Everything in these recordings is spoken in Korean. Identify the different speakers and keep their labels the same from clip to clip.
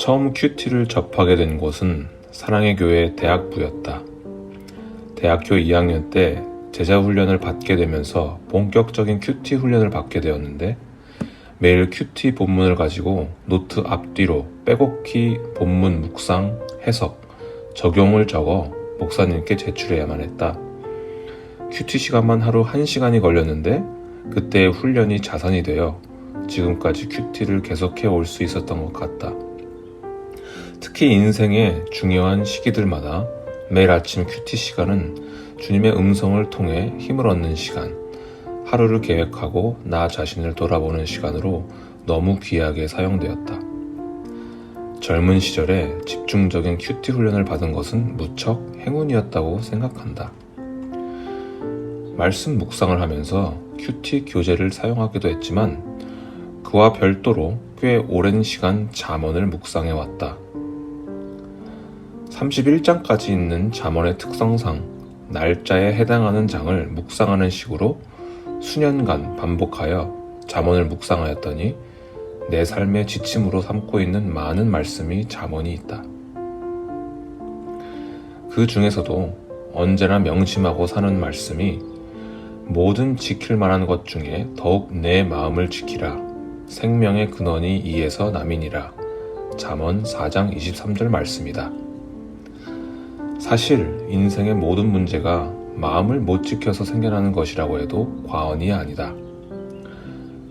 Speaker 1: 처음 큐티를 접하게 된 곳은 사랑의 교회 대학부였다. 대학교 2학년 때 제자 훈련을 받게 되면서 본격적인 큐티 훈련을 받게 되었는데, 매일 큐티 본문을 가지고 노트 앞뒤로 빼곡히 본문 묵상, 해석, 적용을 적어 목사님께 제출해야만 했다. 큐티 시간만 하루 1시간이 걸렸는데 그때의 훈련이 자산이 되어 지금까지 큐티를 계속해 올 수 있었던 것 같다. 특히 인생의 중요한 시기들마다 매일 아침 큐티 시간은 주님의 음성을 통해 힘을 얻는 시간, 하루를 계획하고 나 자신을 돌아보는 시간으로 너무 귀하게 사용되었다. 젊은 시절에 집중적인 큐티 훈련을 받은 것은 무척 행운이었다고 생각한다. 말씀 묵상을 하면서 큐티 교재를 사용하기도 했지만 그와 별도로 꽤 오랜 시간 잠언을 묵상해왔다. 31장까지 있는 잠언의 특성상 날짜에 해당하는 장을 묵상하는 식으로 수년간 반복하여 잠언을 묵상하였더니 내 삶의 지침으로 삼고 있는 많은 말씀이 잠언이 있다. 그 중에서도 언제나 명심하고 사는 말씀이 모든 지킬 만한 것 중에 더욱 내 마음을 지키라. 생명의 근원이 이에서 남이니라. 잠언 4장 23절 말씀이다. 사실 인생의 모든 문제가 마음을 못 지켜서 생겨나는 것이라고 해도 과언이 아니다.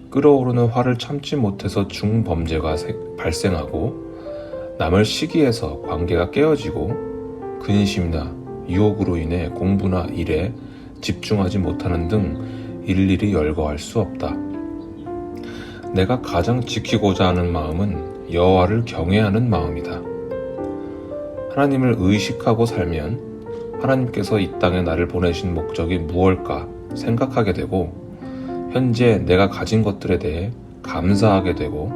Speaker 1: 끓어오르는 화를 참지 못해서 중범죄가 발생하고 남을 시기해서 관계가 깨어지고 근심이나 유혹으로 인해 공부나 일에 집중하지 못하는 등 일일이 열거할 수 없다. 내가 가장 지키고자 하는 마음은 여호와를 경외하는 마음이다. 하나님을 의식하고 살면 하나님께서 이 땅에 나를 보내신 목적이 무엇일까 생각하게 되고 현재 내가 가진 것들에 대해 감사하게 되고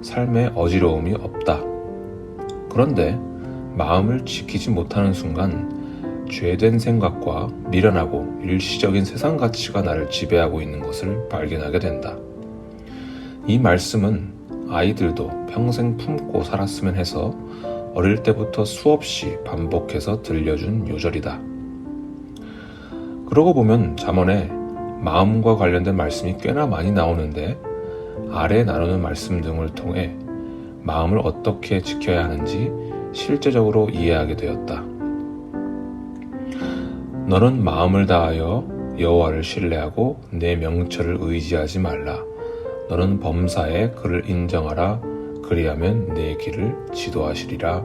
Speaker 1: 삶에 어지러움이 없다. 그런데 마음을 지키지 못하는 순간 죄된 생각과 미련하고 일시적인 세상 가치가 나를 지배하고 있는 것을 발견하게 된다. 이 말씀은 아이들도 평생 품고 살았으면 해서 어릴 때부터 수없이 반복해서 들려준 요절이다. 그러고 보면 잠언에 마음과 관련된 말씀이 꽤나 많이 나오는데 아래 나누는 말씀 등을 통해 마음을 어떻게 지켜야 하는지 실제적으로 이해하게 되었다. 너는 마음을 다하여 여호와를 신뢰하고 내 명철을 의지하지 말라. 너는 범사에 그를 인정하라. 그리하면 내 길을 지도하시리라.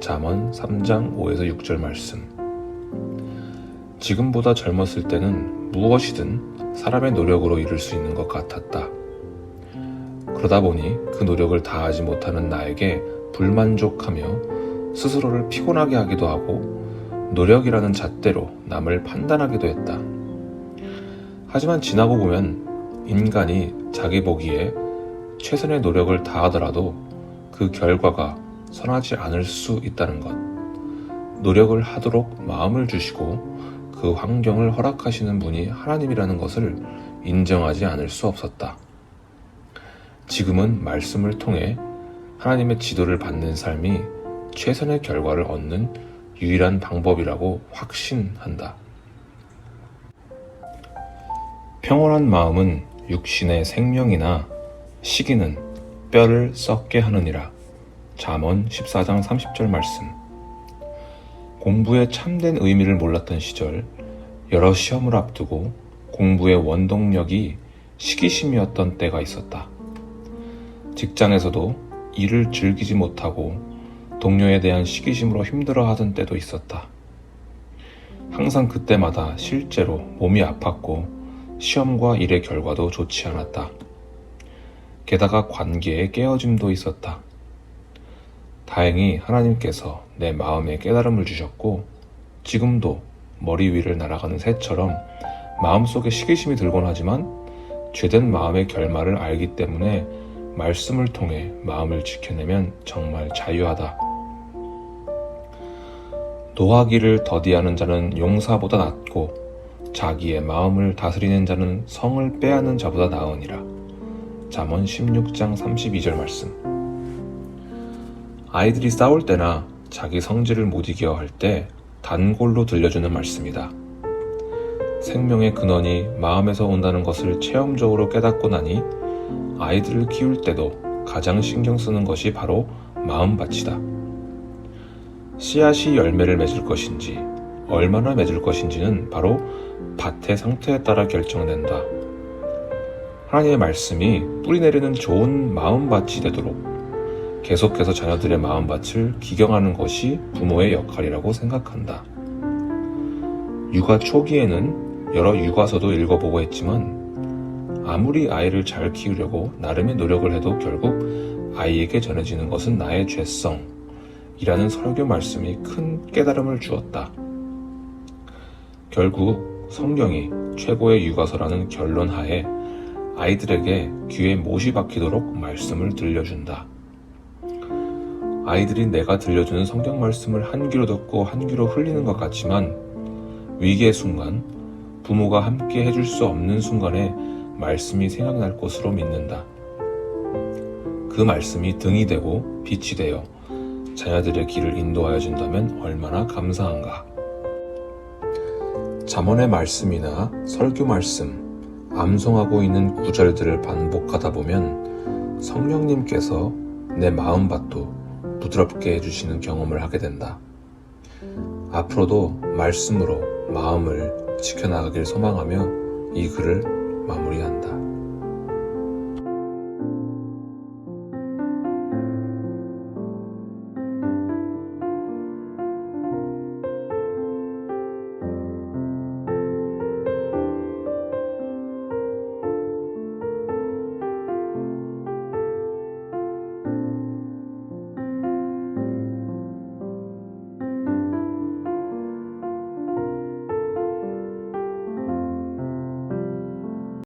Speaker 1: 잠언 3장 5에서 6절 말씀. 지금보다 젊었을 때는 무엇이든 사람의 노력으로 이룰 수 있는 것 같았다. 그러다 보니 그 노력을 다하지 못하는 나에게 불만족하며 스스로를 피곤하게 하기도 하고 노력이라는 잣대로 남을 판단하기도 했다. 하지만 지나고 보면 인간이 자기 보기에 최선의 노력을 다하더라도 그 결과가 선하지 않을 수 있다는 것, 노력을 하도록 마음을 주시고 그 환경을 허락하시는 분이 하나님이라는 것을 인정하지 않을 수 없었다. 지금은 말씀을 통해 하나님의 지도를 받는 삶이 최선의 결과를 얻는 유일한 방법이라고 확신한다. 평온한 마음은 육신의 생명이나 시기는 뼈를 썩게 하느니라. 잠언 14장 30절 말씀. 공부의 참된 의미를 몰랐던 시절, 여러 시험을 앞두고 공부의 원동력이 시기심이었던 때가 있었다. 직장에서도 일을 즐기지 못하고 동료에 대한 시기심으로 힘들어하던 때도 있었다. 항상 그때마다 실제로 몸이 아팠고 시험과 일의 결과도 좋지 않았다. 게다가 관계의 깨어짐도 있었다. 다행히 하나님께서 내 마음에 깨달음을 주셨고 지금도 머리 위를 날아가는 새처럼 마음속에 시기심이 들곤 하지만 죄된 마음의 결말을 알기 때문에 말씀을 통해 마음을 지켜내면 정말 자유하다. 노하기를 더디하는 자는 용사보다 낫고 자기의 마음을 다스리는 자는 성을 빼앗는 자보다 나으니라. 잠언 16장 32절 말씀. 아이들이 싸울 때나 자기 성질을 못 이겨 할 때 단골로 들려주는 말씀이다. 생명의 근원이 마음에서 온다는 것을 체험적으로 깨닫고 나니 아이들을 키울 때도 가장 신경 쓰는 것이 바로 마음밭이다. 씨앗이 열매를 맺을 것인지 얼마나 맺을 것인지는 바로 밭의 상태에 따라 결정된다. 하나님의 말씀이 뿌리 내리는 좋은 마음밭이 되도록 계속해서 자녀들의 마음밭을 기경하는 것이 부모의 역할이라고 생각한다. 육아 초기에는 여러 육아서도 읽어보고 했지만 아무리 아이를 잘 키우려고 나름의 노력을 해도 결국 아이에게 전해지는 것은 나의 죄성이라는 설교 말씀이 큰 깨달음을 주었다. 결국 성경이 최고의 육아서라는 결론 하에 아이들에게 귀에 못이 박히도록 말씀을 들려준다. 아이들이 내가 들려주는 성경 말씀을 한 귀로 듣고 한 귀로 흘리는 것 같지만 위기의 순간, 부모가 함께 해줄 수 없는 순간에 말씀이 생각날 것으로 믿는다. 그 말씀이 등이 되고 빛이 되어 자녀들의 길을 인도하여 준다면 얼마나 감사한가. 잠언의 말씀이나 설교 말씀, 암송하고 있는 구절들을 반복하다 보면 성령님께서 내 마음밭도 부드럽게 해주시는 경험을 하게 된다. 앞으로도 말씀으로 마음을 지켜나가길 소망하며 이 글을 마무리한다.